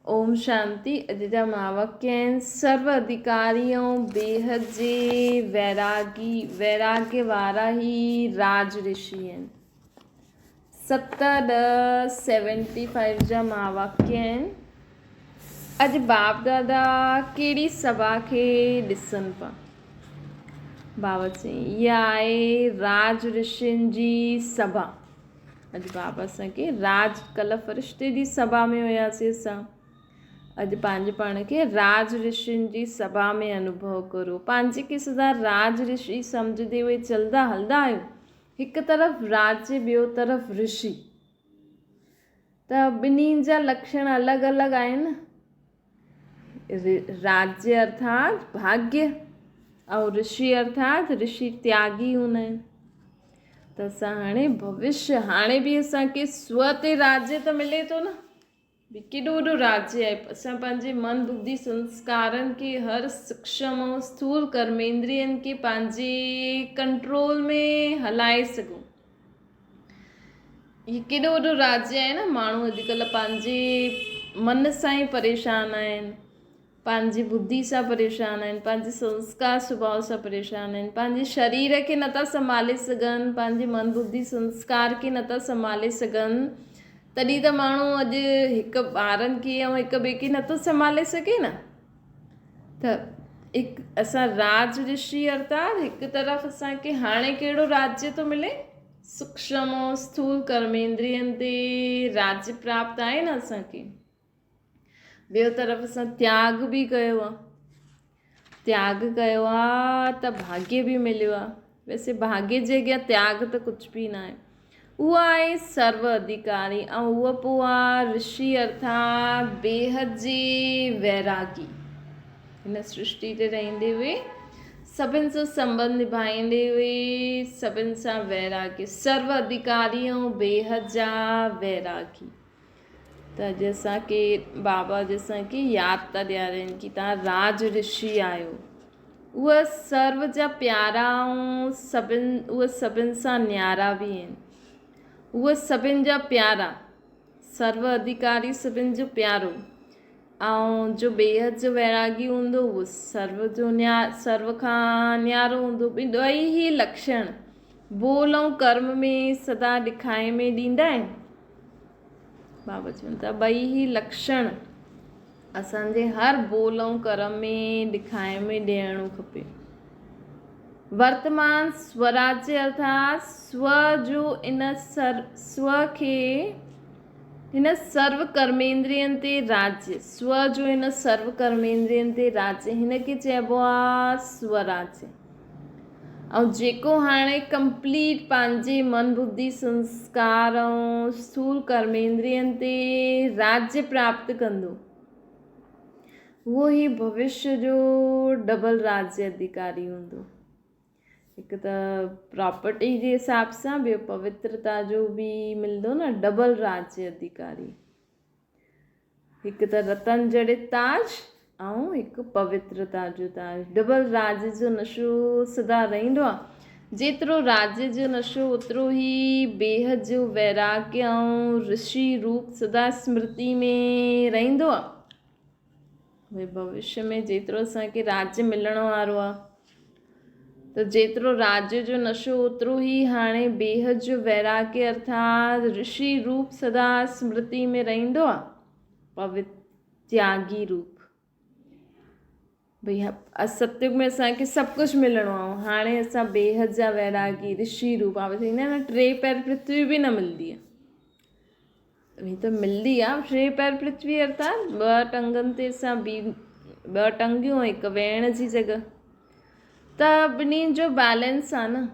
ओम शांति। अॼु जा महावाक्य आहिनि। सर्व अधिकारियों बेहद जे वैराग्य वारा ही राज ऋषि आहिनि। 7:75 जा महावाक्य आहिनि। अॼु बाप दादा कहिड़ी सभा खे ॾिसनि पिया। बाबा चई इहा आहे राज ऋषियुनि जी सभा। अॼु बाबा असांखे कल्ह फ़रिश्ते जी सभा में हुयासीं असां। अॼु पंहिंजे पाण खे राज ऋषियुनि जी सभा में अनुभव करो। पंहिंजे खे सदा राज ऋषि सम्झंदे उहे चलंदा हलंदा आहियो। हिकु तरफ़ राज्य, ॿियो तरफ़ ऋषि। त ॿिन्हिनि जा लक्षण अलॻि अलॻि आहिनि। राज्य अर्थात भाग्य ऐं ऋषि अर्थात ऋषि त्यागी हूंदा आहिनि। त असां हाणे भविष्य, हाणे बि असांखे स्व ते राज्य त मिले थो न। केॾो वॾो राज्य आहे। असां पंहिंजे मन बुद्धि संस्कारनि खे हर सूक्ष्म ऐं स्थूल कर्मेंद्रियनि खे पंहिंजे कंट्रोल में हलाए सघूं। हीउ केॾो वॾो राज्य आहे न। माण्हू अॼुकल्ह पंहिंजे मन सां ई परेशान आहिनि, पंहिंजी बुद्धि सां परेशान आहिनि, पंहिंजे संस्कार स्वभाव सां परेशान आहिनि, पंहिंजे शरीर खे नथा संभाले सघनि, पंहिंजे मन बुद्धि संस्कार खे नथा संभाले सघनि। तॾहिं त माण्हू अॼु हिकु ॿारनि खे ऐं हिक ॿिए खे नथो संभाले सघे न। त असां राज ऋषि अर्थात हिकु तरफ़ असांखे हाणे कहिड़ो राज्य थो मिले, सूक्ष्म ऐं स्थूल कर्मेंद्रियनि ते राज्य प्राप्त आहे न असांखे। ॿियो तरफ़ असां त्याग बि कयो आहे। त्याग कयो आहे त भाग्य बि मिलियो आहे। वैसे भाग्य जे अॻियां त्याग त कुझु बि न आहे। उहा आहे सर्व अधिकारी ऐं उहा पोइ आहे ऋषि अर्थात बेहद जे वैरागी। हिन सृष्टि ते रहंदे हुए, सभिनि सां संबंध निभाईंदे हुए, सभिनि सां वैरागी। सर्व अधिकारी ऐं बेहद जा वैरागी। त अॼु असांखे बाबा असांखे यादि था ॾियारनि कि तव्हां राज ऋषि आहियो। उहा सर्व जा प्यारा ऐं सभिनि सां न्यारा बि आहिनि। उहा सभिनि जा प्यारा, सर्व अधिकारी सभिनि जो प्यारो, ऐं जो बेहद जो वैरागी हूंदो उहो सर्व खां न्यारो हूंदो। ॿई ही लक्षण बोल ऐं कर्म में सदा ॾेखारे में ॾींदा आहिनि। बाबा चवनि था ॿई ही लक्षण असांजे हर बोल ऐं कर्म में ॾेखारे में ॾियणो खपे। वर्तमान स्वराज्य अर्थात स्व जो इन सर्व कर्मेंद्रियनि ते राज्य, स्व जो इन सर्व कर्मेंद्रियनि ते राज्य, हिन खे चइबो आहे स्वराज्य। ऐं जेको हाणे कंप्लीट पंहिंजे मन बुद्धि संस्कार ऐं स्थूल कर्मेंद्रियनि ते राज्य प्राप्त कंदो, उहो ई भविष्य जो डबल राज्य अधिकारी हूंदो। हिकु त प्रॉपर्टी जे हिसाब सां, ॿियो पवित्रता जो बि मिलंदो न, डबल राज्य अधिकारी। हिकु त रतन जड़ित ताज ऐं हिकु पवित्रता जो ताज। डबल राज्य जो नशो सदा रहंदो आहे। जेतिरो राज्य जो नशो ओतिरो ई बेहद जो वैराग्य ऐं ऋषि रूप सदा स्मृति में रहंदो आहे। भई भविष्य में जेतिरो असांखे राज्य मिलण वारो आहे, त जेतिरो राज्य जो नशो ओतिरो ई हाणे बेहद जो वैराग्य अर्थात ऋषि रूप सदा स्मृति में रहंदो आहे। पवित्र त्यागी रूप। भई असत्युग में असांखे सभु कुझु मिलणो आहे, हाणे असां बेहद जा वैरागी ऋषि रूप आहे। थींदा न 3 पैर पृथ्वी बि न मिलंदी आहे। ही त मिलंदी आहे 3 पैर पृथ्वी अर्थात 2 टंगनि ते असां 2 टंगियूं, हिकु वेहण जी जॻह। त ॿिन्हिनि जो बैलेंस आहे न।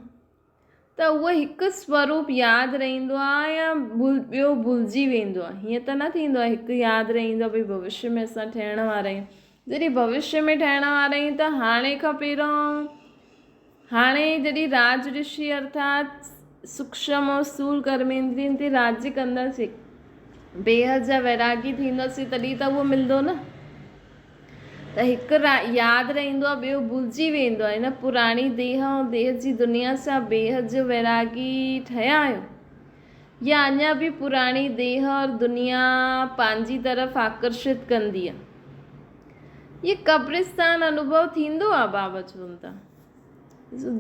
त उहो हिकु स्वरूप यादि रहंदो आहे या ॿियो भुलिजी वेंदो आहे। हीअं त न थींदो आहे हिकु यादि रहंदो आहे भई भविष्य में असां ठहण वारा आहियूं। जॾहिं भविष्य में ठहण वारा आहियूं त हाणे खां पहिरों, हाणे जॾहिं राज ऋषि अर्थात सूक्ष्म ऐं स्थूल कर्मेंद्रियनि ते राज्य कंदासीं, बेहद जा वैरागी थींदासीं, तॾहिं त उहो मिलंदो न। त हिकु यादि रहंदो आहे, ॿियो भुलिजी वेंदो आहे। हिन पुराणी देह ऐं देह जी दुनिया सां बेहद जो वैरागी ठहिया आहियो। या अञा बि पुराणी देह और दुनिया पंहिंजी तरफ़ आकर्षित कंदी आहे। ये कब्रिस्तान अनुभव थींदो आहे बाबा चवनि था।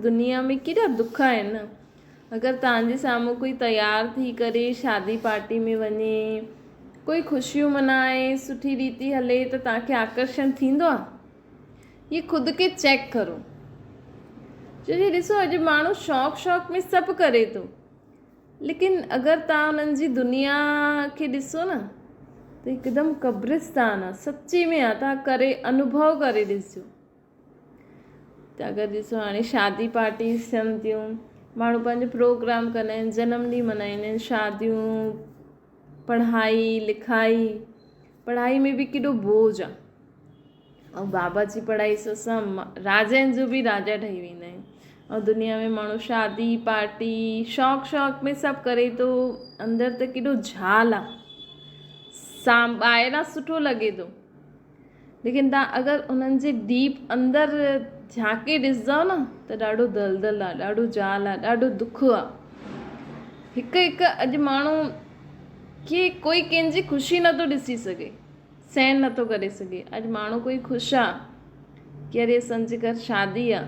दुनिया में केॾा दुख आहिनि न। अगरि तव्हांजे साम्हूं कोई तयारु थी करे शादी पार्टी में वञे, कोई ख़ुशियूं मनाए, सुठी रीति हले, त तव्हांखे आकर्षण थींदो आहे? ये ख़ुदि खे चेक करो। छोकी ॾिसो, अॼु माण्हू शौक़ में सभु करे थो, लेकिन अगरि तव्हां उन्हनि जी दुनिया खे ॾिसो न, त हिकदमि कब्रिस्तान आहे, सची में आहे। तव्हां करे अनुभव करे ॾिसो। त अगरि ॾिसो, हाणे शादी पार्टी थियनि थियूं, माण्हू पंहिंजो प्रोग्राम कंदा आहिनि, जनमॾींहुं मल्हाईंदा आहिनि, शादियूं, पढ़ाई लिखाई। पढ़ाई में बि केॾो बोझ आहे। ऐं बाबा जी पढ़ाई सां असां राजाउनि जो बि राजा ठही वेंदा आहियूं। ऐं दुनिया में माण्हू शादी पार्टी शौक़ में सभु करे थो, अंदरि त केॾो झाल आहे। ॿाहिरां सुठो लॻे थो, लेकिन तव्हां अगरि उन्हनि जे डीप अंदरि झांके ॾिसंदव न, त ॾाढो दलदल आहे, ॾाढो जाल आहे, ॾाढो दुख आहे। हिकु अॼु माण्हू खे कोई कंहिंजी ख़ुशी नथो ॾिसी सघे, सहन नथो करे सघे। अॼु माण्हू कोई ख़ुशि आहे कि अरे असांजे घर शादी आहे,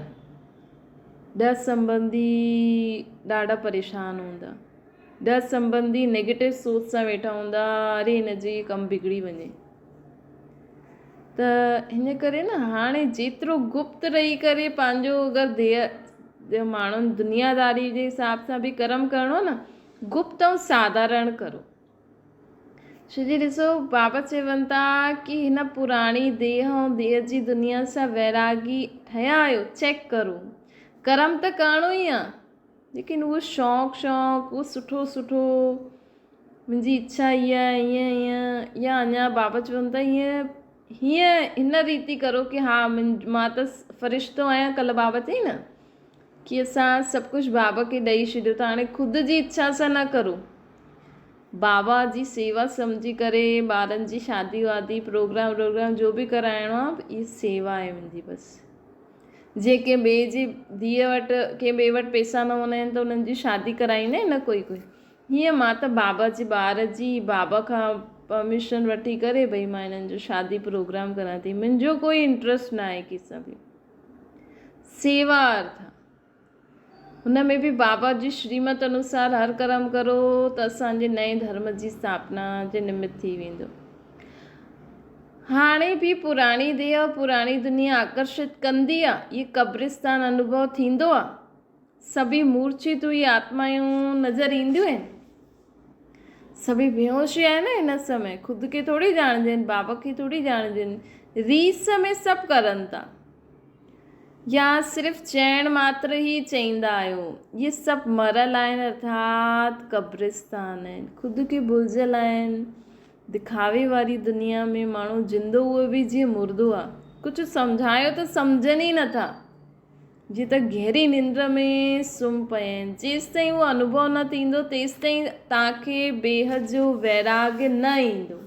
10 संबंधी ॾाढा परेशान हूंदा, 10 संबंधी नेगेटिव सोच सां वेठा हूंदा, अरे हिनजी कमु बिगड़ी वञे। त हिन करे न, हाणे जेतिरो गुप्त रही करे पंहिंजो अगरि देह माण्हुनि दुनियादारी जे हिसाब सां बि कर्म करिणो न, गुप्त ऐं साधारण करो। छोजी ॾिसो, बाबा चवनि था कि हिन पुराणी देह ऐं देह जी दुनिया सां वैरागी ठहिया आहियो, चेक करो। कर्म त करिणो ई आहे, लेकिन उहो शौक़ उहो सुठो मुंहिंजी इच्छा ईअं ईअं या अञा बाबा चवनि था हीअं हिन रीति करो कि हा मां त फ़रिश्तो आहियां। कल्ह बाबा चई न कि असां सभु कुझु बाबा खे ॾेई छॾियो, त हाणे ख़ुदि जी इच्छा सां न करो। बाबा जी सेवा सम्झी करे ॿारनि जी शादी वादी प्रोग्राम जो बि कराइणो आहे, इहा सेवा आहे मुंहिंजी बसि। जेके ॿिए जी धीअ वटि कंहिं ॿिए वटि पैसा न हूंदा आहिनि, त उन्हनि जी शादी कराईंदा आहिनि न कोई हीअं। मां त बाबा जे ॿार जी बाबा खां परमिशन वठी करे भई मां हिननि जो शादी प्रोग्राम करां थी। मुंहिंजो कोई इंट्रस्ट न आहे कंहिंसां बि। सेवा अर्थ हुन में बि बाबा जी श्रीमत अनुसार हर कर्म करो, त असांजे नए धर्म जी स्थापना जे निमित्त थी वेंदो। हाणे बि पुराणी देह पुराणी दुनिया आकर्षित कंदी आहे, ये कब्रिस्तान अनुभव थींदो आहे। सभी मूर्छित हुई आत्मायूं नज़र ईंदियूं आहिनि, सभी बेहोश आहिनि हिन समय, ख़ुदि खे थोरी ॼाणंदियूं आहिनि, बाबा खे थोरी ॼाणंदियूं आहिनि। रीस में सभु करनि था, या सिर्फ़ु चइण मात्र ई चईंदा आहियो। ये सभु मरल आहिनि, अर्थात कब्रिस्तान आहिनि, ख़ुदि खे भुलिजल आहिनि। दिखावे वारी दुनिया में माण्हू जिंदो, उहो बि जीअं मुर्दो आहे। कुझु सम्झायो त सम्झनि ई नथा, जीअं त गहरी निंड में सुम्ही पिया आहिनि। जेसि ताईं उहो अनुभव न थींदो, तेसि ताईं तव्हांखे बेहद जो वैराग्य न ईंदो।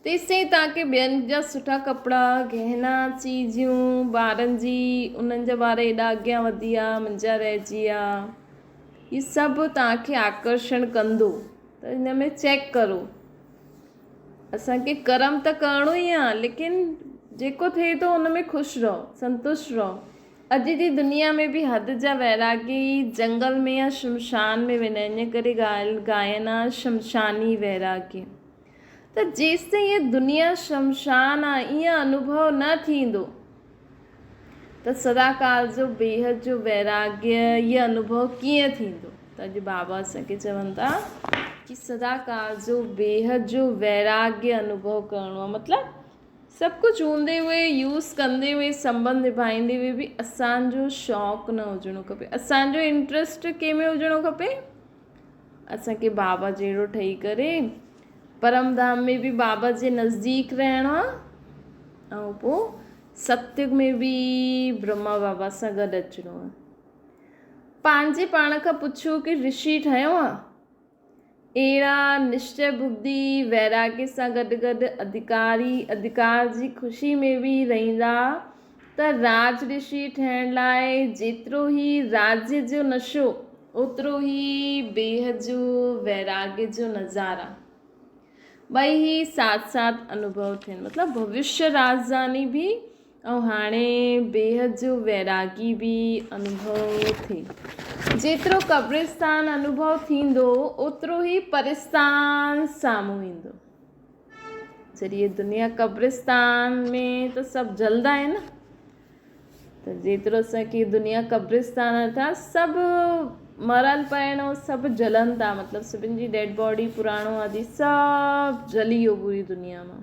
तेसि ताईं तव्हांखे ॿियनि जा सुठा कपिड़ा, गहना, चीजियूं, ॿारनि जी उन्हनि जा ॿार एॾा अॻियां वधी विया, मुंहिंजा रहिजी विया, इहे सभु तव्हांखे आकर्षण कंदो। त हिन में चेक करो। असांखे कर्म त करिणो ई आहे, लेकिन जेको थिए थो उन में ख़ुशि रहो, संतुष्ट रहो। अॼु जी दुनिया में बि हद जा वैरागी जंगल में या शमशान में वेंदा आहिनि, इन करे गायन आहे शमशानी वैरागी। त जेसि ताईं इहा दुनिया शमशान आहे, ईअं अनुभव न थींदो, त सदाकाल जो बेहद जो वैराग्य इहो अनुभव कीअं थींदो। त अॼु बाबा असांखे चवनि था कि सदाकाल जो बेहद जो वैराग्य अनुभव करिणो आहे। मतिलबु सभु कुझु हूंदे हुए, यूज़ कंदे हुए, संबंध निभाईंदे हुए बि असांजो शौक़ु न हुजणो खपे, असांजो इंट्रस्ट कंहिंमें हुजणो खपे, असांखे बाबा जहिड़ो ठही करे परमधाम में बि बाबा जे नज़दीक रहणो आहे, ऐं पोइ सत्युग में बि ब्रह्मा बाबा सां गॾु अचिणो आहे। पंहिंजे पाण खां पुछो कि ऋषि ठहियो आहे? अहिड़ा निश्चय बुद्धि वैराग्य सां गॾु गॾु अधिकार जी ख़ुशी में बि रहंदा, त राज ऋषि ठहिण लाइ जेतिरो ई राज्य जो नशो ओतिरो ई बेहद जो वैराग्य जो नज़ारा ॿई ही साथ साथ अनुभव थियनि। मतिलबु भविष्य राजधानी बि ऐं हाणे बेहद जो वैरागी बि अनुभव थिए। जेतिरो क़ब्रिस्तान अनुभव थींदो ओतिरो ई परिस्तान साम्हूं ईंदो। जॾहिं ये दुनिया क़ब्रिस्तान में त सभु जलदा आहिनि न, त जेतिरो असांखे दुनिया क़ब्रिस्तान अर्थात सभु मरल पिया ऐं सभु जलनि था। मतिलबु सभिनि जी डेड बॉडी पुराणो आदि सभु जली वियो पूरी दुनिया मां।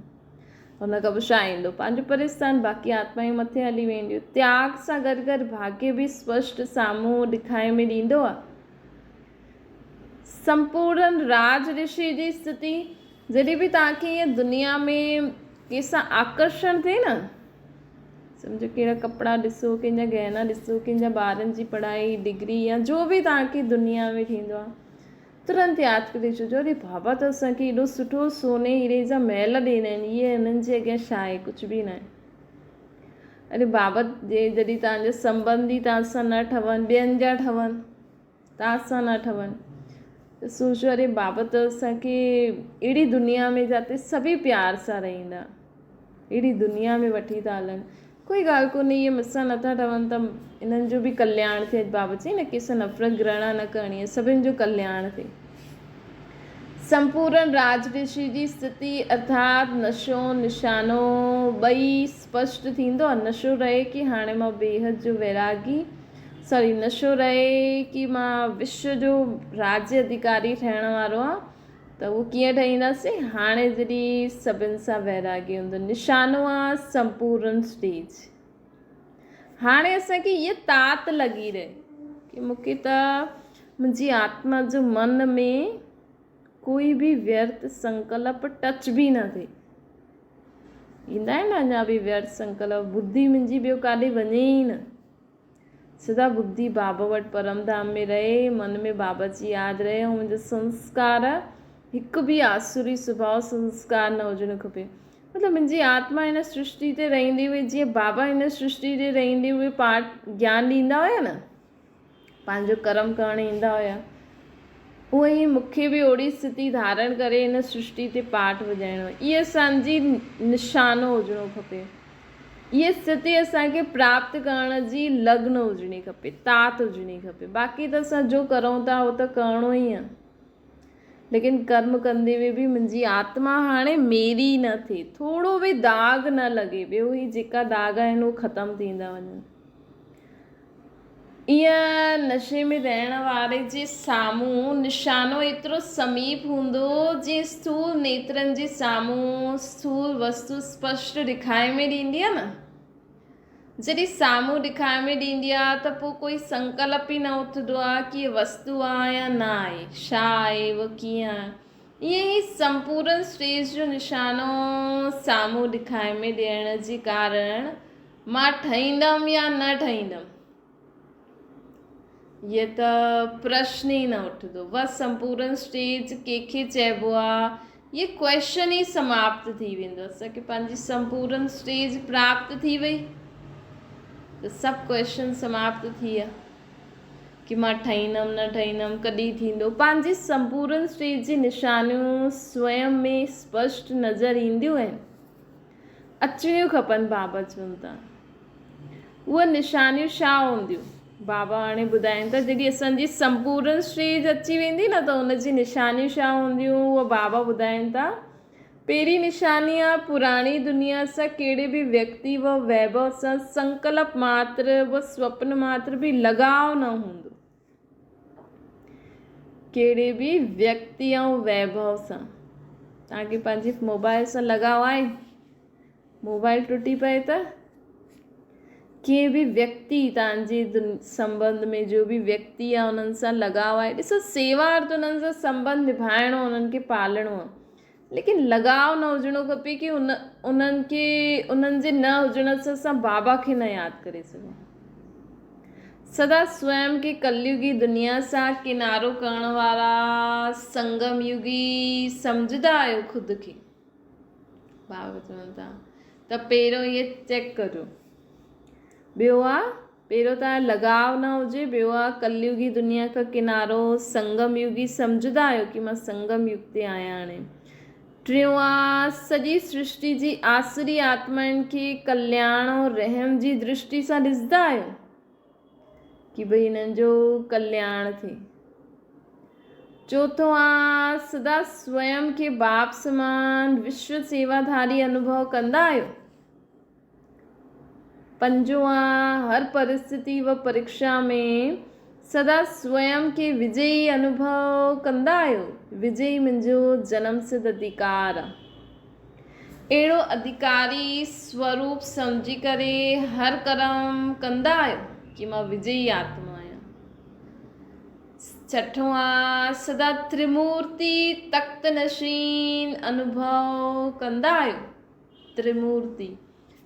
हुन खां पोइ छा ईंदो? पंहिंजो परिस्तान। बाक़ी आत्मायूं मथे हली वेंदियूं। त्याग सां गॾु गॾु भाग्य बि स्पष्ट साम्हूं ॾेखारे में ॾींदो आहे। संपूर्ण राज ऋषि जी स्थिति जॾहिं बि तव्हांखे ईअं दुनिया में कंहिंसां आकर्षण थिए न, सम्झो कहिड़ा कपिड़ा ॾिसो, कंहिंजा गहना ॾिसो, कंहिंजा ॿारनि जी पढ़ाई डिग्री या जो बि तव्हांखे दुनिया में थींदो आहे, तुरंत यादि करे छॾिजो अरे बाबा त असांखे एॾो सुठो सोने हीरे जा महल ॾिना आहिनि, इहे हिननि जे अॻियां छा आहे? कुझु बि न आहे। अरे बाबा जॾहिं तव्हांजा संबंधी तव्हां सां न ठहनि, ॿियनि जा ठहनि, तव्हां सां न ठहनि, त सोचो अरे बाबा त असांखे अहिड़ी दुनिया में जिते सभई प्यार सां रहंदा, अहिड़ी दुनिया में वठी था हलनि। कोई ॻाल्हि कोन्हे, इहे मूंसां नथा ठहनि त इन्हनि जो बि कल्याण थिए। बाबा चई न कंहिंसां नफ़रत घृणा न करणी आहे, सभिनि जो कल्याण थिए। संपूर्ण राज ऋषि जी स्थिति अर्थात नशो निशानो ॿई स्पष्ट थींदो आहे। नशो रहे कि हाणे मां बेहद जो वैरागी, नशो रहे कि मां विश्व जो राज्य अधिकारी ठहिण वारो आहे, त उहो कीअं ठाहींदासीं? हाणे जॾहिं सभिनि सां वैरागी हूंदो। निशानो आहे संपूर्ण स्टेज। हाणे असांखे इहा तात लॻी रहे कि मूंखे त मुंहिंजी आत्मा जो मन में कोई बि व्यर्थ संकल्प टच बि न थिए। ईंदा आहिनि न अञा बि व्यर्थ संकल्प, बुद्धि मुंहिंजी ॿियो काॾे वञे ई न, सदा बुद्धि बाबा वटि परम धाम में रहे, मन में बाबा जी यादि रहे, ऐं मुंहिंजा संस्कार हिकु बि आसुरी स्वभाव संस्कार न हुजणु खपे। मतिलबु मुंहिंजी आत्मा हिन सृष्टि ते रहंदी हुई जीअं बाबा हिन सृष्टि ते रहंदे हुए पाठ ज्ञान ॾींदा हुया न, पंहिंजो कर्म करणु ईंदा हुया, उअं ई मूंखे बि ओड़ी स्थिति धारण करे हिन सृष्टि ते पाठ वॼाइणो आहे। इहा असांजी निशानो हुजिणो खपे। इहा स्थिति असांखे प्राप्त करण जी लग्न हुजणी खपे, तात हुजणी खपे। बाक़ी त असां जो करूं था उहो त करिणो ई आहे, लेकिन कर्म कंदे हुए बि मुंहिंजी आत्मा हाणे मेरी न थिए, थोरो बि दाग न लॻे, ॿियो ई जेका दाग आहिनि उहे ख़तमु थींदा वञनि। ईअं नशे में रहण वारे जे साम्हूं निशानो एतिरो समीप हूंदो जीअं स्थूल नेत्रनि जे साम्हूं स्थूल वस्तु स्पष्ट ॾेखारे में ॾींदी आहे न। जॾहिं साम्हूं ॾेखारे में ॾींदी आहे त पोइ कोई संकल्प ई न उथंदो आहे कि हीअ वस्तु आहे या न आहे, छा आहे, उहो कीअं आहे। ईअं ई संपूर्ण स्टेज जो निशानो साम्हूं ॾेखारे में ॾियण जे कारण मां ठहींदमि या न ठहींदमि, ये त प्रश्न ई न उठंदो। वह संपूर्ण स्टेज कंहिंखे चइबो आहे, ये क्वेश्चन ई समाप्त थी वेंदो। असांखे पंहिंजी संपूर्ण स्टेज प्राप्त थी वई त सभु क्वेश्चन समाप्त थी विया कि मां ठहींदमि न ठहींदमि, कॾहिं थींदो। पंहिंजी संपूर्ण स्टेज जी निशानियूं स्वयं में स्पष्ट नज़र ईंदियूं आहिनि, अचणियूं खपनि। बाबा चवनि था उहे निशानियूं छा हूंदियूं? बाबा हाणे ॿुधाइनि था जॾहिं असांजी संपूर्ण स्टेज अची वेंदी न त हुनजी निशानियूं छा हूंदियूं, उहो बाबा ॿुधाइनि था। पहिरीं निशानी आहे पुराणी दुनिया सां कहिड़े बि व्यक्ति व वैभव सां संकल्प मात्र व स्वप्न मात्र बि लगाव न हूंदो। कहिड़े बि व्यक्ति ऐं वैभव सां तव्हांखे पंहिंजी मोबाइल सां लगाव आहे? मोबाइल टुटी पए त कंहिं बि व्यक्ति तव्हांजे संबंध में जो बि व्यक्ति आहे उन्हनि सां लगाव आहे? ॾिसो सेवा अर्थ उन्हनि सां संबंध निभाइणो, उन्हनि खे पालणो आहे, लेकिन लगाव न हुजणो खपे कि उन्हनि जे न हुजण सां असां बाबा खे न यादि करे सघूं। सदा स्वयं खे कलयुगी दुनिया सां किनारो करण वारा संगम युगी सम्झंदा आहियो ख़ुदि खे? बाबा चवनि था त पहिरियों इहे चेक करियो। ॿियो आहे पहिरियों त लगाव न हुजे, ॿियो आहे कलयुगी दुनिया का किनारो, संगम युगी सम्झंदा आहियो कि मां संगम युग ते आहियां हाणे। टियों आहे सॼी सृष्टि जी आसुरी आत्माउनि खे कल्याण और रहम जी दृष्टि सां ॾिसंदा आहियो कि भई हिननि जो कल्याण थिए। चौथों आहे सदा स्वयं खे बाप समान विश्व सेवाधारी अनुभव कंदा आहियो। पंजों आहे हर परिस्थिति व परीक्षा में सदा स्वयं के विजयी अनुभव कंदा आहियो। विजयी मुंहिंजो जन्म सिद्ध अधिकार आहे। अहिड़ो अधिकारी स्वरूप सम्झी करे हर कर्म कंदा आहियो कि मां विजयी आत्मा आहियां। छठों आहे सदा त्रिमूर्ति तख्त नशीन अनुभव कंदा आहियो। त्रिमूर्ति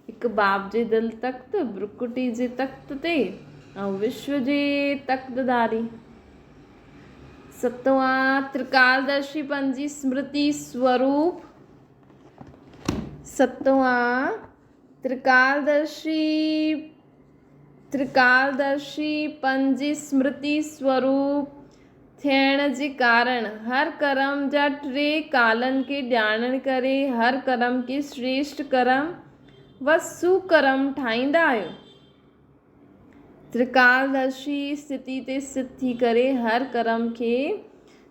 हिकु बाप जे दिल तख्त, ब्रुकुटी जे तख्त ते ऐं विश्व जे तख्तदारी। सतों आहे त्रिकालदर्शी पंजी स्मृति स्वरूप। सतों आहे त्रिकालदर्शी पंजी स्मृति स्वरूप थियण जे कारण हर कर्म जा 3 कालनि खे ॼाणण करे हर कर्म खे श्रेष्ठ कर्म व सुकर्म ठाहींदा आहियो। त्रिकालदर्शी स्थिति ते स्थित थी करे हर कर्म खे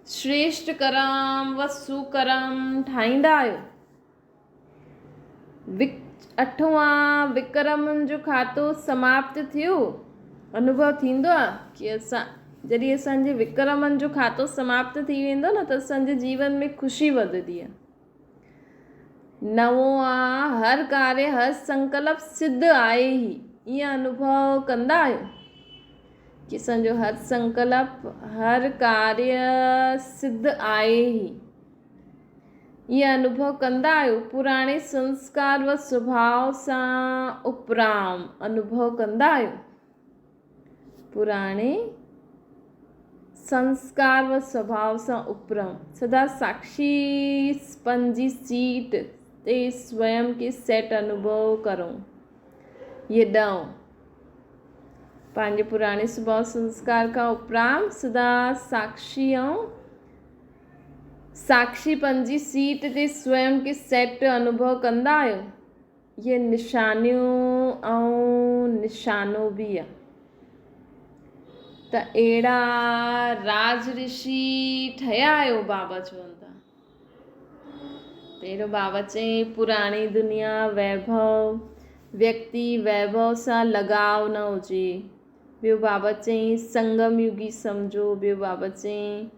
श्रेष्ठ कर्म व सुकर्म ठाहींदा आहियो। 8वां विक्रमनि जो खातो समाप्त थियो। अनुभव थींदो आहे कि जॾहिं असांजे विक्रमनि जो खातो समाप्त थी वेंदो न त असांजे जीवन में ख़ुशी वधंदी आहे। 9 आहे हर कार्य हर संकल्प सिद्ध आहे ई। ईअं अनुभव कंदा आहियो कि असांजो हर संकल्प हर कार्य सिद्ध आहे ई। ईअं अनुभव कंदा आहियो। पुराणे संस्कार व स्वभाव सां उपराम अनुभव कंदा आहियो। पुराणे संस्कार व स्वभाव सां उपराम सदा साक्षी पंजी सीट ते स्वयं के सेट अनुभव करो। ये 9 पंहिंजे पुराणे स्वभाव संस्कार खां उपराम सदा साक्षी पंजी सीट ते स्वयं के सेट अनुभव कंदा आहियो। ये निशानियूं ऐं निशानो बि आहे। त अहिड़ा राज ऋषि ठहिया आहियो बाबा चवनि था। पहिरियों बाबा चई पुराणी दुनिया वैभव व्यक्ति वैभव सां लगाव न हुजे। ॿियो बाबा चई संगम युगी सम्झो। ॿियो बाबा चई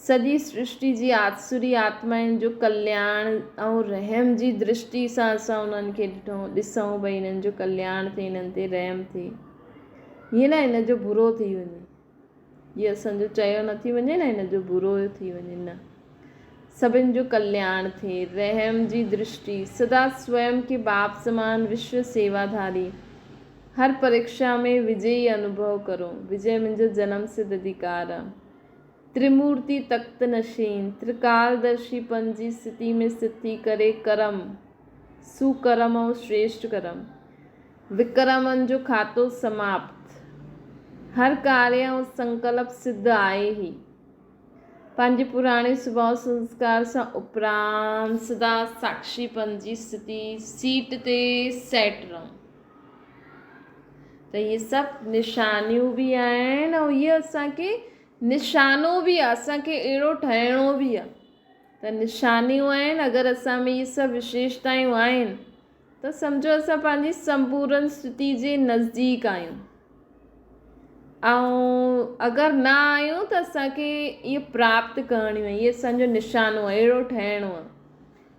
सॼी सृष्टि जी आसुरी आत्माउनि जो कल्याण ऐं रहम जी दृष्टि सां असां उन्हनि खे ॾिसूं भई हिननि जो कल्याण थिए, हिननि ते रहम थिए। हीअं न हिन जो बुरो थी वञे, हीअ असांजो चयो न थी वञे न हिन जो बुरो थी वञे, न सभिनि जो कल्याण थिए। रहम जी दृष्टि सदा स्वयं के बाप समान विश्व सेवाधारी हर परीक्षा में विजयी अनुभव करो। विजय मुंहिंजो जन्म सिद्ध अधिकार आहे। त्रिमूर्ति तख्त नशीन त्रिकालदर्शी पंजी स्थिति में स्थित थी करे कर्म सुकर्म ऐं श्रेष्ठ कर्म विक्रमनि जो खातो समाप्त हर कार्य ऐं संकल्प सिद्ध आहे ई। पंहिंजे पुराणे स्वभाव संस्कार सां उपराम सदा साक्षी पंजी स्थिति सीट ते सेट रहूं। त इहे सभु निशानियूं बि आहिनि ऐं इहे असांखे निशानो बि आहे, असांखे अहिड़ो ठहिणो बि आहे। त निशानियूं आहिनि, अगरि असां में इहे सभु विशेषतायूं आहिनि त सम्झो असां पंहिंजी संपूर्ण स्थिति जे नज़दीक आहियूं। ऐं अगरि न आहियूं त असांखे इहे प्राप्त करणियूं आहिनि, इहे असांजो निशानो आहे, अहिड़ो ठहिणो आहे।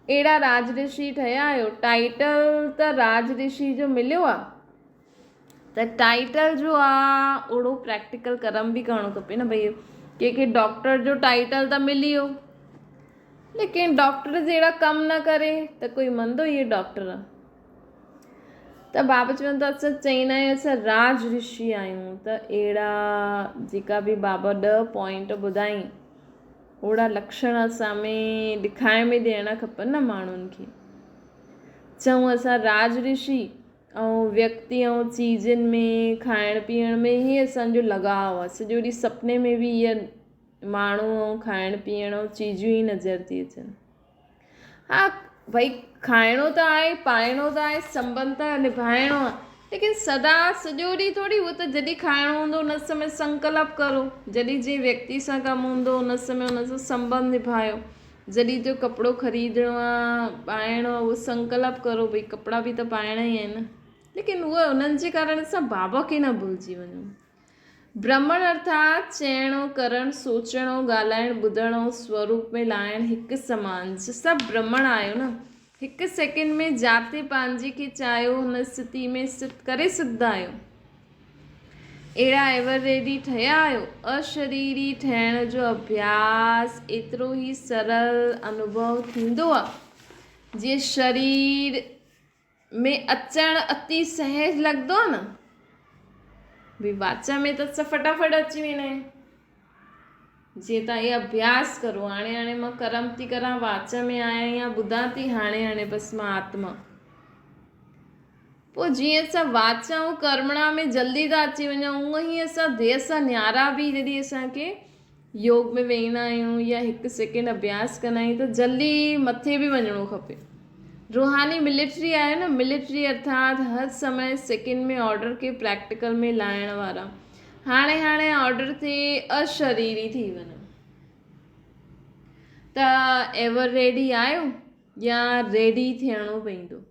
अहिड़ा राज ऋषि ठहिया आहियो। टाइटल त राज ऋषि जो मिलियो आहे त टाइटल जो आहे ओड़ो प्रैक्टिकल कर्म बि करणो खपे न। भई कंहिंखे डॉक्टर जो टाइटल त मिली वियो, लेकिन डॉक्टर जहिड़ा कमु न करे त कोई मञंदो इहे डॉक्टर आहे। त बाबा चवनि था असां चईंदा आहियूं असां राज ऋषि आहियूं। त अहिड़ा जेका बि बाबा 10 पॉइंट ॿुधाई ओड़ा लक्षण असां में ॾेखारे में ॾियणा खपनि न माण्हुनि खे। चऊं असां राज ऋषि ऐं व्यक्ति ऐं चीज़नि में खाइण पीअण में ई असांजो लॻाव आहे। सॼो ॾींहुं सुपिने में बि इहा माण्हू ऐं खाइण पीअण ऐं चीजूं ई नज़र थी अचनि। हा भई खाइणो त आहे, पाइणो त आहे, संबंध त निभाइणो आहे, लेकिन सदा सॼो ॾींहुं थोरी उहो त जॾहिं खाइणो हूंदो उन समय संकल्प करो, जॾहिं जंहिं व्यक्ति सां कमु हूंदो उन समय उन सां संबंध निभायो, जॾहिं जो कपिड़ो ख़रीदणो आहे पाइणो आहे उहो संकल्प करो, भई कपिड़ा बि त पाइणा ई आहिनि, लेकिन उहे उन्हनि जे कारण सां बाबा खे न भुलिजी वञो। ब्रह्मण अर्थात चइणो, करणु, सोचणो, ॻाल्हाइणु, ॿुधणो, स्वरूप में लाइणु हिकु समान, सभु ब्रह्मण आहियो न। हिकु सेकेंड में जाते पंहिंजे खे चाहियो हुन स्थिति में स्थित करे सघंदा आहियो। अहिड़ा एवर रेडी ठहिया आहियो। अशरीरी ठहिण जो अभ्यास एतिरो ई सरल अनुभव थींदो आहे जीअं शरीर में अचणु अति सहज लॻंदो आहे न, भई वाच में त फटाफट अची वेंदा आहिनि। जीअं तव्हां इहो अभ्यास करो, हाणे मां कर्म थी करां, वाच में आहियां या ॿुधां थी हाणे बसि मां आत्मा, पोइ जीअं असां वाच ऐं कर्मणा में जल्दी था अची वञूं, उअं ई असां देह सां न्यारा बि जॾहिं असांखे योग में वेहींदा आहियूं या हिकु सेकेंड अभ्यास कंदा आहियूं त जल्दी मथे बि वञिणो खपे। रूहानी मिलिट्री आहे न, मिलिट्री अर्थात हर समय सेकेंड में ऑर्डर खे प्रैक्टिकल में लाइण वारा। हाणे ऑर्डर थिए अशरीरी थी वञो त एवर रेडी आहियो या रेडी थियणो पवंदो।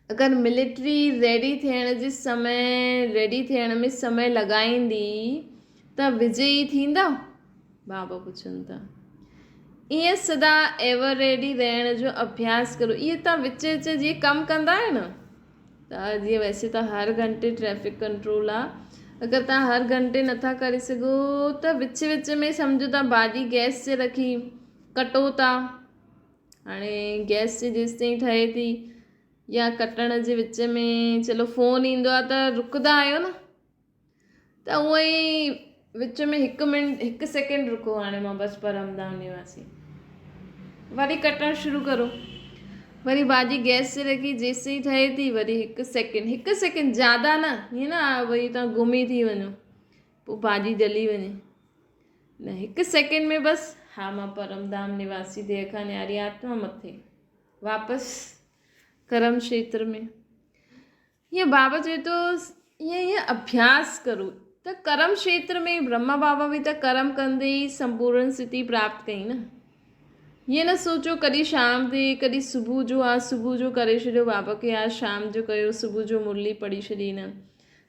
अगरि मिलिट्री रेडी थियण में समय लॻाईंदी त विजयी थींदा, बाबा पुछनि था। ईअं सदा एवर रेडी रहण जो अभ्यास करो। इहे तव्हां विच विच जीअं कमु कंदा आहियो न, त जीअं वैसे त हर घंटे ट्रैफिक कंट्रोल आहे, अगरि तव्हां हर घंटे नथा करे सघो त विच विच में सम्झो तव्हां भाॼी गैस ते रखी कटो था, हाणे गैस ते जेसि ताईं ठहे थी या कटण जे विच में चलो फ़ोन ईंदो आहे त रुकंदा आहियो न, त उअं ई विच में 1 सेकेंड रुको, हाणे मां बसि परमधाम निवासी, वरी कटणु शुरू करो, वरी भाॼी गैस ते रखी जेसि ताईं ठहे थी वरी 1 सेकेंड ज़्यादा न, हीअं न भई तव्हां घुमी थी वञो पोइ भाॼी जली वञे न, 1 सेकेंड में बसि हा मां परमधाम निवासी देह खां न्यारी आत्मा मथे वापसि कर्म क्षेत्र में। हीअं बाबा चए थो ईअं अभ्यास करो त कर्म क्षेत्र में ब्रह्मा बाबा बि त कर्म कंदे ई संपूर्ण स्थिति प्राप्त कई न। हीअं न सोचो कॾहिं शाम ते कॾहिं सुबुह जो आहे, सुबुह जो करे छॾियो बाबा खे, आज शाम जो कयो, सुबुह जो मुरली पढ़ी छॾी न,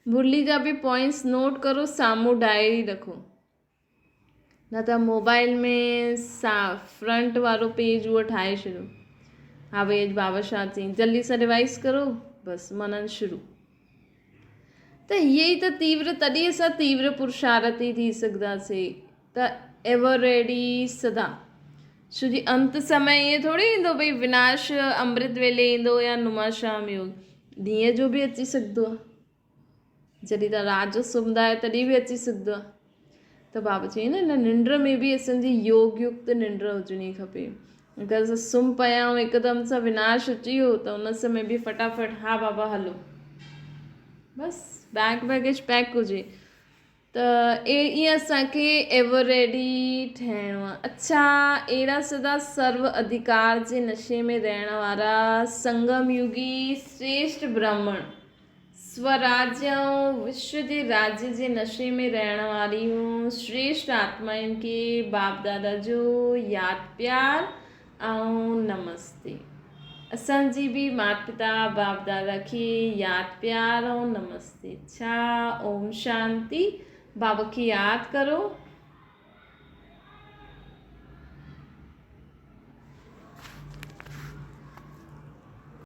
मुरली जा बि पॉइंट्स नोट करो, साम्हूं डायरी रखो, न त मोबाइल में फ्रंट वारो पेज उहो ठाहे छॾियो, हा भई अॼु बाबा छा चई, जल्दी सां रिवाइज़ करो, बसि मनन शुरू। त इहे ई त तॾहिं असां तीव्र पुरुषार्थी थी सघंदासीं, त एवर रेडी सदा, छो जी अंत समय ईअं थोरी ईंदो भई विनाश अमृत वेले ईंदो या नुमाशाम योग, ॾींहं जो बि अची सघंदो आहे, जॾहिं तव्हां राति जो सुम्हंदा आहियो तॾहिं बि अची सघंदो आहे। त बाबा चई न निंड में बि असांजी योग युक्त निंड हुजणी खपे। अगरि असां सुम्ही पिया ऐं हिकदमि सां विनाश अची वियो त उन समय बि फटाफट हा बाबा हलो, बसि बैग बैगेज पैक हुजे, त ईअं असांखे एवर रेडी ठहिणो आहे। अच्छा, अहिड़ा सदा सर्व अधिकार जे नशे में रहण वारा संगम युगी श्रेष्ठ ब्राह्मण, स्वराज्य ऐं विश्व जे राज्य जे नशे में रहण वारियूं श्रेष्ठ आत्माउनि खे बाप दादा जो यादि प्यार ऐं नमस्ते। असांजी बि माता पिता बाप दादा खे यादि प्यार ऐं नमस्ते। अच्छा, ओम शांति। बाबा खे यादि करो।